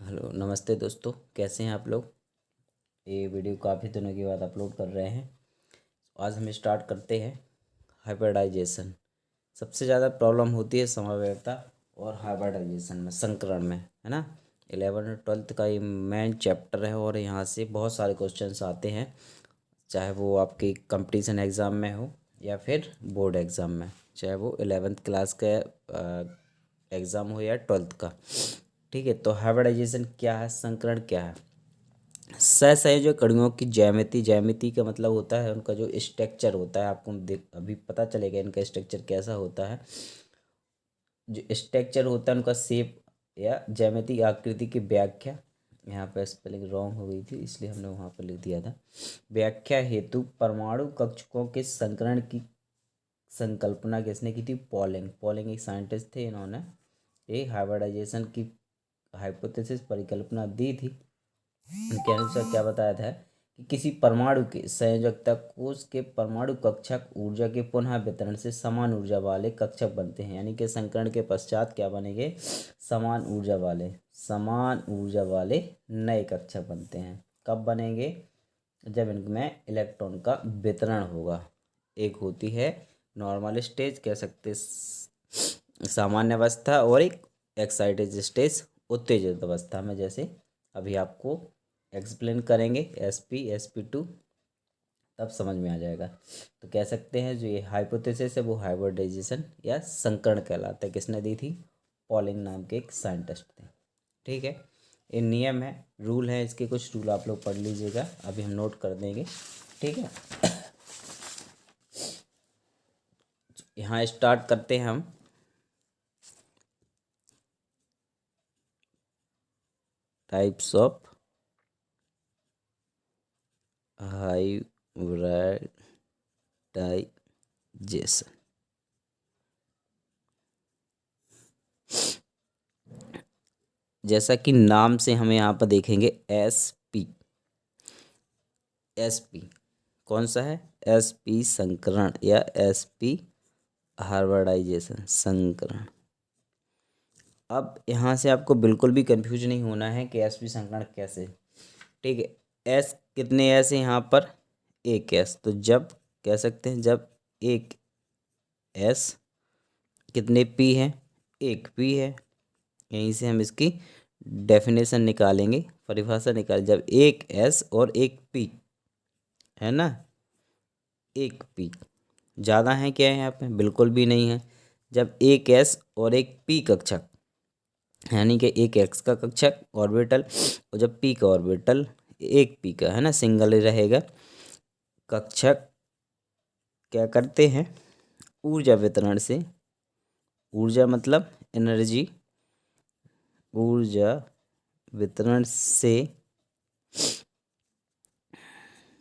Hello नमस्ते दोस्तों, कैसे हैं आप लोग। ये वीडियो काफ़ी दिनों के बाद अपलोड कर रहे हैं। आज हम स्टार्ट करते हैं हाइब्रिडाइजेशन। सबसे ज़्यादा प्रॉब्लम होती है समव्ययता और हाइब्रिडाइजेशन में, संकरण में, है ना। 11 और 12th का ये मेन चैप्टर है और यहाँ से बहुत सारे क्वेश्चंस आते हैं, चाहे वो आपके कंपटीशन एग्ज़ाम में हो या फिर बोर्ड एग्ज़ाम में, चाहे वो 11th क्लास का एग्ज़ाम हो या 12th का। ठीक है, तो हाइब्रिडाइजेशन क्या है, संकरण क्या है। सहसंयोजक कणियों की ज्यामिति, ज्यामिति का मतलब होता है उनका जो स्ट्रक्चर होता है। आपको अभी पता चलेगा इनका स्ट्रक्चर कैसा होता है। जो स्ट्रक्चर होता है उनका शेप या ज्यामिति आकृति की व्याख्या। यहाँ पे स्पेलिंग रॉन्ग हो गई थी इसलिए हमने वहाँ पर लिख दिया था। व्याख्या हेतु परमाणु कक्षकों के संकरण की संकल्पना किसने की थी, पॉलिंग। पॉलिंग एक साइंटिस्ट थे, इन्होंने ये हाइब्रिडाइजेशन की हाइपोथेसिस परिकल्पना दी थी। उनके अनुसार क्या बताया था कि किसी परमाणु के संयोजकता कोष के परमाणु कक्षक ऊर्जा के पुनः वितरण से समान ऊर्जा वाले कक्षक बनते हैं। यानी कि संकरण के पश्चात क्या बनेंगे, समान ऊर्जा वाले नए कक्षक बनते हैं। कब बनेंगे, जब इनमें इलेक्ट्रॉन का वितरण होगा। एक होती है नॉर्मल स्टेज, कह सकते सामान्य अवस्था, और एक एक्साइटेड स्टेज, उत्तेजित अवस्था में, जैसे अभी आपको एक्सप्लेन करेंगे sp2, तब समझ में आ जाएगा। तो कह सकते हैं जो ये हाइपोथेसिस है वो हाइब्रिडाइजेशन या संकरण कहलाता है। किसने दी थी, पॉलिंग नाम के एक साइंटिस्ट थे। ठीक है, ये नियम है, रूल है, इसके कुछ रूल आप लोग पढ़ लीजिएगा, अभी हम नोट कर देंगे। ठीक है, यहाँ स्टार्ट करते हैं हम। Types of hybridization. जैसा कि नाम से हमें यहाँ पर देखेंगे एसपी कौन सा है, एसपी संकरण या एसपी हाइब्रिडाइजेशन, संकरण। अब यहाँ से आपको बिल्कुल भी कंफ्यूज नहीं होना है कि एसपी संकरण कैसे। ठीक है, एस कितने एस है यहाँ पर, एक एस। तो जब कह सकते हैं जब एक एस, कितने पी है, एक पी है। यहीं से हम इसकी डेफिनेशन निकालेंगे, परिभाषा निकाल। जब एक एस और एक पी है ना, एक पी ज़्यादा है क्या है यहाँ पे, बिल्कुल भी नहीं है। जब एक एस और एक पी कक्षक, यानी कि एक एक्स का कक्षक ऑर्बिटल, और जब पी का ऑर्बिटल एक पी का है ना, सिंगल ही रहेगा, कक्षक क्या करते हैं, ऊर्जा वितरण से, ऊर्जा मतलब एनर्जी, ऊर्जा वितरण से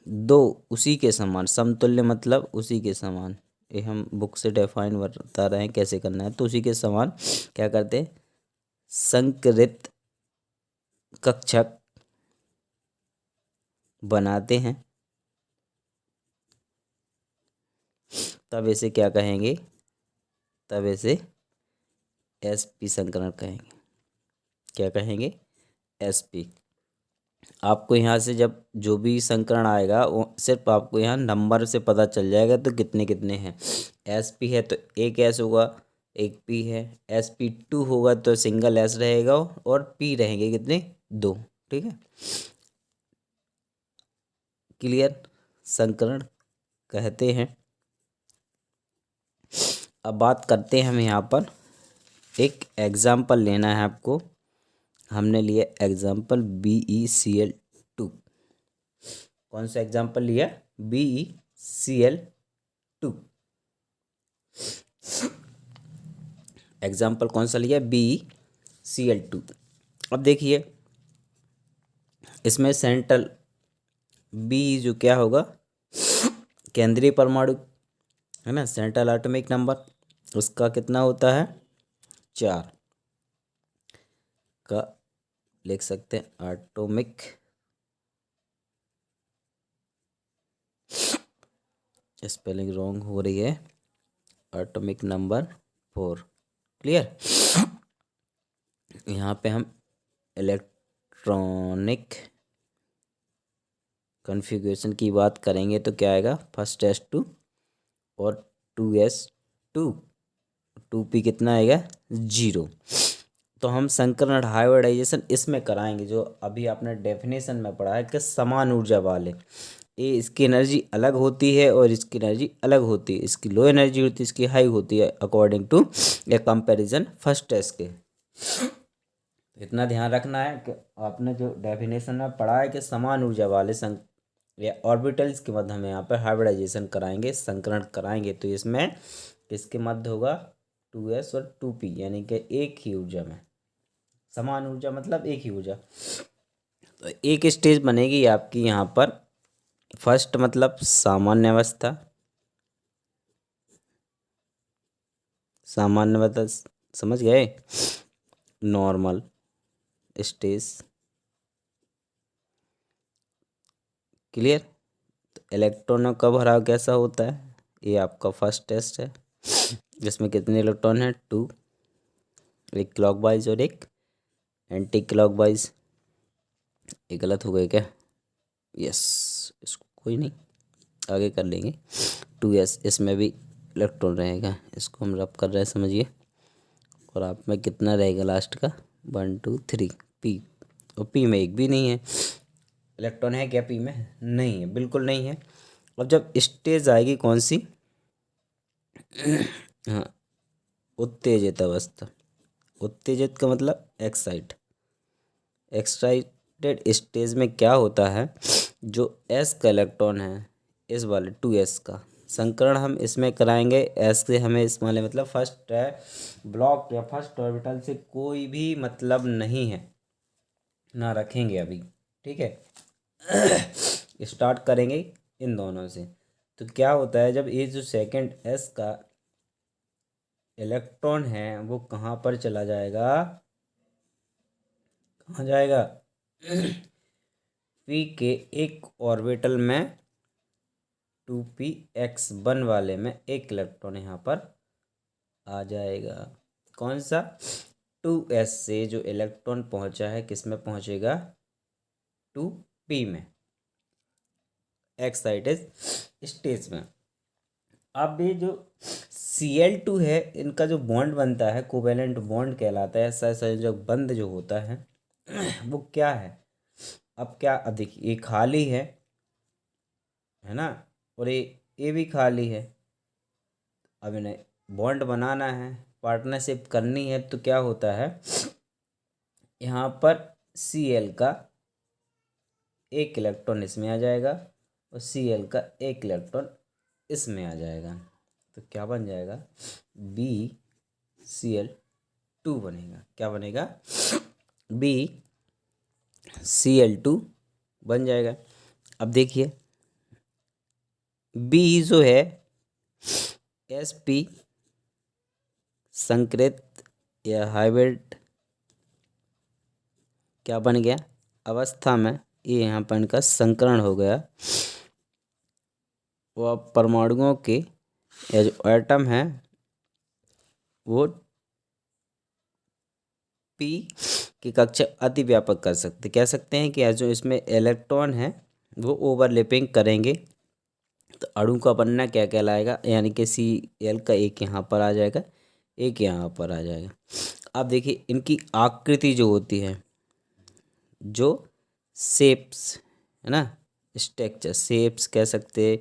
दो उसी के समान, समतुल्य मतलब उसी के समान, ये हम बुक से डिफाइन बता रहे हैं कैसे करना है। तो उसी के समान क्या करते हैं, संकरित कक्षक बनाते हैं, तब इसे क्या कहेंगे, तब इसे एसपी संकरण कहेंगे। क्या कहेंगे, एसपी। आपको यहाँ से जब जो भी संकरण आएगा वो सिर्फ आपको यहाँ नंबर से पता चल जाएगा, तो कितने कितने हैं। एसपी है तो एक एस होगा, एक पी है। sp2 होगा तो सिंगल एस रहेगा और पी रहेंगे कितने, दो। ठीक है, क्लियर, संकरण कहते हैं। अब बात करते हैं हम यहाँ पर, एक एग्जाम्पल लेना है आपको। हमने लिया एग्जाम्पल BeCl2। कौन सा एग्जाम्पल लिया, BeCl2। एग्जाम्पल कौन सा लिया, BeCl2। अब देखिए इसमें सेंट्रल बी जो क्या होगा, केंद्रीय परमाणु है ना, सेंट्रल एटॉमिक नंबर उसका कितना होता है, 4 का लिख सकते हैं एटॉमिक, स्पेलिंग रॉन्ग हो रही है, एटॉमिक नंबर 4। क्लियर, यहाँ पे हम इलेक्ट्रॉनिक कॉन्फ़िगरेशन की बात करेंगे तो क्या आएगा, फर्स्ट S2 और 2s2, 2p कितना आएगा, 0। तो हम संकरण हाइब्रिडाइजेशन इसमें कराएंगे जो अभी आपने डेफिनेशन में पढ़ा है कि समान ऊर्जा वाले, ये इसकी एनर्जी अलग होती है और इसकी एनर्जी अलग होती है, इसकी लो एनर्जी होती है, इसकी हाई होती है, according to a comparison first test के। इतना ध्यान रखना है कि आपने जो डेफिनेशन में पढ़ा है कि समान ऊर्जा वाले या ऑर्बिटल्स के मध्य में यहाँ पर हाइब्रिडाइजेशन कराएंगे, संकरण कराएंगे, तो इसमें किसके मध्य होगा, 2s और 2p, यानी कि एक ही ऊर्जा में, समान ऊर्जा मतलब एक ही ऊर्जा। तो एक स्टेज बनेगी आपकी यहाँ पर, फर्स्ट मतलब सामान्य अवस्था, सामान्य अवस्था समझ गए, नॉर्मल स्टेज, क्लियर। तो इलेक्ट्रॉनों का भराव कैसा होता है, ये आपका फर्स्ट टेस्ट है, जिसमें कितने इलेक्ट्रॉन हैं, 2, एक क्लॉकवाइज और एक एंटी क्लॉकवाइज। ये गलत हो गए क्या, यस, इसको कोई नहीं, आगे कर लेंगे। 2s, इसमें भी इलेक्ट्रॉन रहेगा, इसको हम रब कर रहे हैं, समझिए। और आप में कितना रहेगा लास्ट का, 1 2 3 p, और p में एक भी नहीं है, इलेक्ट्रॉन है क्या p में, नहीं है, बिल्कुल नहीं है। और जब स्टेज आएगी कौन सी, हाँ, उत्तेजित अवस्था, उत्तेजित का मतलब एक्साइटेड स्टेज में क्या होता है, जो s का इलेक्ट्रॉन है, इस वाले 2s का संकरण हम इसमें कराएंगे। s से हमें इस वाले मतलब फर्स्ट ब्लॉक या फर्स्ट ऑर्बिटल से कोई भी मतलब नहीं है, ना रखेंगे अभी, ठीक है। स्टार्ट करेंगे इन दोनों से। तो क्या होता है, जब ये जो सेकंड s का इलेक्ट्रॉन है वो कहाँ पर चला जाएगा, कहाँ जाएगा, p के एक ऑर्बिटल में, 2px1 वाले में एक इलेक्ट्रॉन यहाँ पर आ जाएगा। कौन सा, 2s से जो इलेक्ट्रॉन पहुँचा है किस में पहुँचेगा, 2p में, एक्साइटेड स्टेज में। अब ये जो Cl2 है, इनका जो बॉन्ड बनता है कोवेलेंट बॉन्ड कहलाता है, ऐसा संयोजक बंध जो होता है वो क्या है, अब क्या, अब देखिए ये खाली है ना, और ये भी खाली है। अब इन्हें बॉन्ड बनाना है, पार्टनरशिप करनी है, तो क्या होता है, यहाँ पर Cl का एक इलेक्ट्रॉन इसमें आ जाएगा और Cl का एक इलेक्ट्रॉन इसमें आ जाएगा, तो क्या बन जाएगा, BCl2 बनेगा। क्या बनेगा, BCl2 बन जाएगा। अब देखिए B जो है sp संकृत या हाइब्रिड क्या बन गया अवस्था में, ये यहाँ पर इनका संकरण हो गया। वो अब परमाणुओं के या जो एटम है वो p की कक्षा अति व्यापक कर सकते, कह सकते हैं कि जो इसमें इलेक्ट्रॉन है वो ओवरलैपिंग करेंगे, तो अणु का बनना क्या कहलाएगा, यानी कि Cl का एक यहाँ पर आ जाएगा, एक यहाँ पर आ जाएगा। अब देखिए इनकी आकृति जो होती है, जो शेप्स है ना, स्ट्रक्चर, शेप्स कह सकते,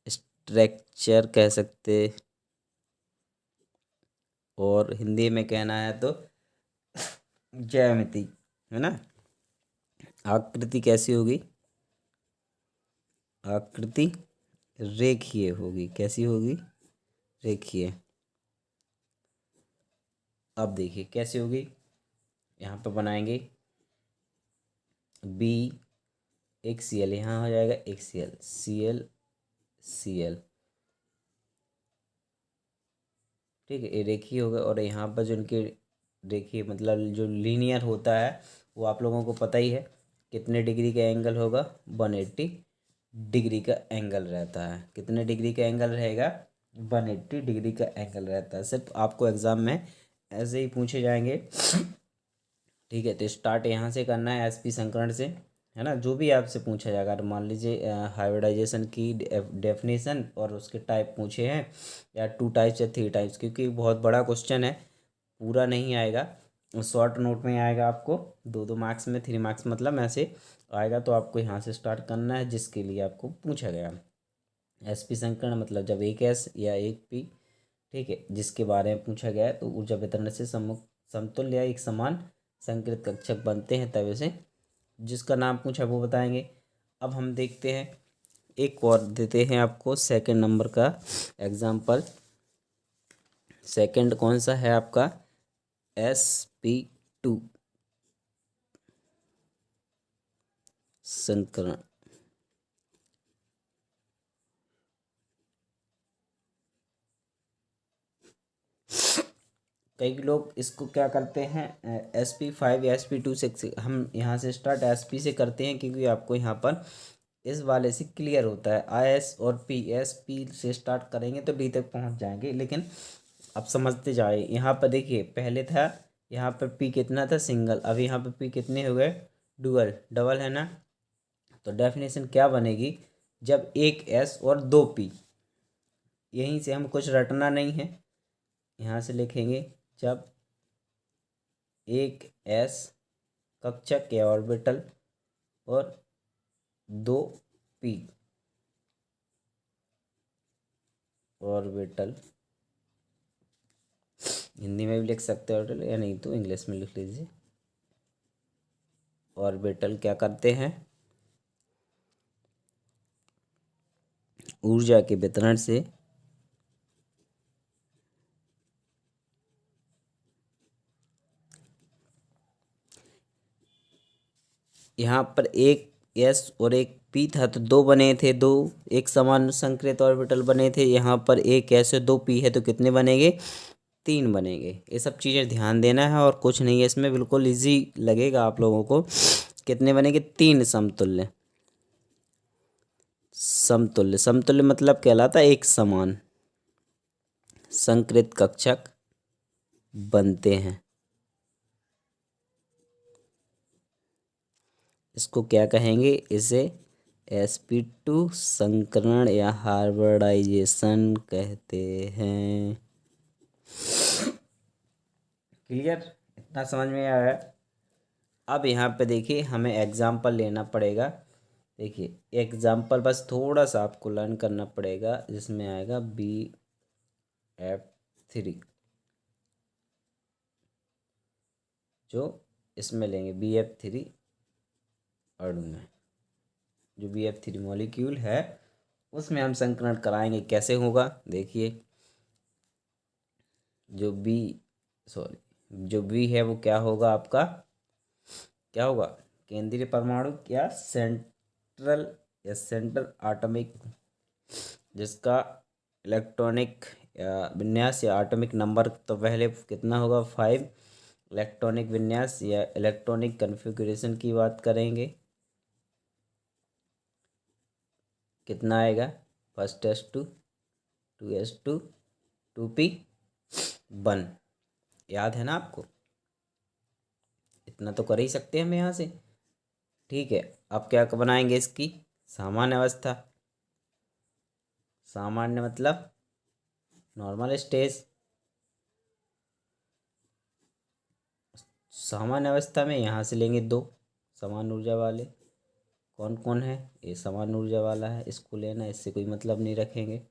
स्ट्रक्चर कह सकते, और हिंदी में कहना है तो ज्यामिति, है ना। आकृति कैसी होगी, आकृति रेखीय होगी, कैसी होगी, रेखीय। अब देखिए कैसे होगी, यहाँ पर बनाएंगे B, एक Cl यहाँ हो जाएगा, एक Cl, ठीक है, ये रेखीय होगा। और यहाँ पर जो इनके रेखीय मतलब जो लीनियर होता है वो आप लोगों को पता ही है, कितने डिग्री का एंगल होगा, 180 डिग्री का एंगल रहता है। कितने डिग्री का एंगल रहेगा, 180 डिग्री का एंगल रहता है। सिर्फ आपको एग्ज़ाम में ऐसे ही पूछे जाएंगे ठीक है, तो स्टार्ट यहाँ से करना है एसपी संकरण से, है ना। जो भी आपसे पूछा जाएगा, मान लीजिए हाइब्रिडाइजेशन की डेफिनेशन और उसके टाइप पूछे हैं, या 2 टाइप्स या 3 टाइप्स, क्योंकि बहुत बड़ा क्वेश्चन है, पूरा नहीं आएगा, शॉर्ट नोट में आएगा आपको, 2-2 मार्क्स में, 3 मार्क्स मतलब ऐसे आएगा। तो आपको यहाँ से स्टार्ट करना है, जिसके लिए आपको पूछा गया। एसपी संकरण मतलब जब एक एस या एक पी, ठीक है, जिसके बारे में पूछा गया है, तो ऊर्जा वितरण से समतुल्य या एक समान संकृत कक्षक बनते हैं, तब इसे, जिसका नाम पूछा वो बताएंगे। अब हम देखते हैं, एक और देते हैं आपको सेकंड नंबर का एग्जाम्पल। सेकंड कौन सा है आपका, sp2 संकरण। कई लोग इसको क्या करते हैं, sp5 या sp2 से, हम यहाँ से स्टार्ट sp से करते हैं, क्योंकि आपको यहाँ पर इस वाले से क्लियर होता है। is और p से स्टार्ट करेंगे तो d तक पहुँच जाएंगे, लेकिन आप समझते जाए। यहाँ पर देखिए, पहले था यहाँ पर p कितना था, सिंगल, अब यहाँ पर p कितने हो गए, डुअल, डबल है ना। तो डेफिनेशन क्या बनेगी, जब एक s और 2 p, यहीं से हम कुछ रटना नहीं है, यहाँ से लिखेंगे, जब एक s कक्षक या ऑर्बिटल और 2 p ऑर्बिटल, हिंदी में भी लिख सकते हैं ऑर्बिटल, या नहीं तो इंग्लिश में लिख लीजिए। ऑर्बिटल क्या करते हैं, ऊर्जा के वितरण से यहाँ पर एक एस और एक पी था, तो 2 बने थे, 2 एक समान संकृत ऑर्बिटल बने थे। यहाँ पर एक एस और 2 पी है, तो कितने बनेंगे, 3 बनेंगे। ये सब चीज़ें ध्यान देना है, और कुछ नहीं है इसमें, बिल्कुल इजी लगेगा आप लोगों को। कितने बनेंगे, 3 समतुल्य। समतुल्य, समतुल्य मतलब कहलाता है एक समान संकृत कक्षक बनते हैं। इसको क्या कहेंगे, इसे sp2 संकरण या हाइब्रिडाइजेशन कहते हैं। क्लियर, इतना समझ में आया। अब यहाँ पे देखिए, हमें एग्जाम्पल लेना पड़ेगा। देखिए, एग्जाम्पल बस थोड़ा सा आपको लर्न करना पड़ेगा, जिसमें आएगा BF3, जो इसमें लेंगे BF3 अणु में, जो BF3 मॉलिक्यूल है, उसमें हम संकरण कराएंगे। कैसे होगा, देखिए, जो B है वो क्या होगा आपका, क्या होगा, केंद्रीय परमाणु या सेंट्रल एटॉमिक, जिसका इलेक्ट्रॉनिक विन्यास या एटॉमिक नंबर, तो पहले कितना होगा, 5। इलेक्ट्रॉनिक विन्यास या इलेक्ट्रॉनिक कन्फिग्रेशन की बात करेंगे, कितना आएगा, फर्स्ट s2, 2s2, 2p1, याद है ना आपको, इतना तो कर ही सकते हैं हम यहाँ से। ठीक है, अब क्या बनाएंगे, इसकी सामान्य अवस्था। सामान्य मतलब नॉर्मल स्टेज। सामान्य अवस्था में यहाँ से लेंगे 2 समान ऊर्जा वाले। कौन कौन है, ये समान ऊर्जा वाला है, इसको लेना, इससे कोई मतलब नहीं रखेंगे।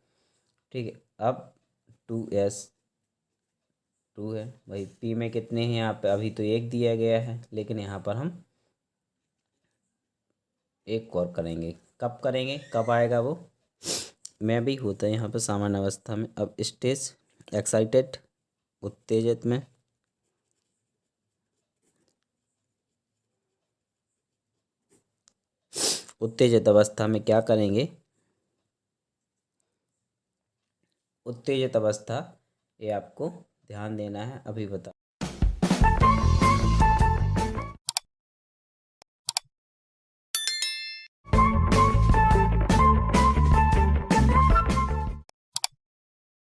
ठीक है, अब 2s2 है भाई, p में कितने हैं यहाँ पे, अभी तो 1 दिया गया है, लेकिन यहाँ पर हम एक और करेंगे। कब करेंगे, कब आएगा वो, मैं भी होता है यहाँ पर सामान्य अवस्था में। अब स्टेज एक्साइटेड, उत्तेजित में, उत्तेजित अवस्था में क्या करेंगे, उत्तेजित अवस्था, ये आपको ध्यान देना है, अभी बता।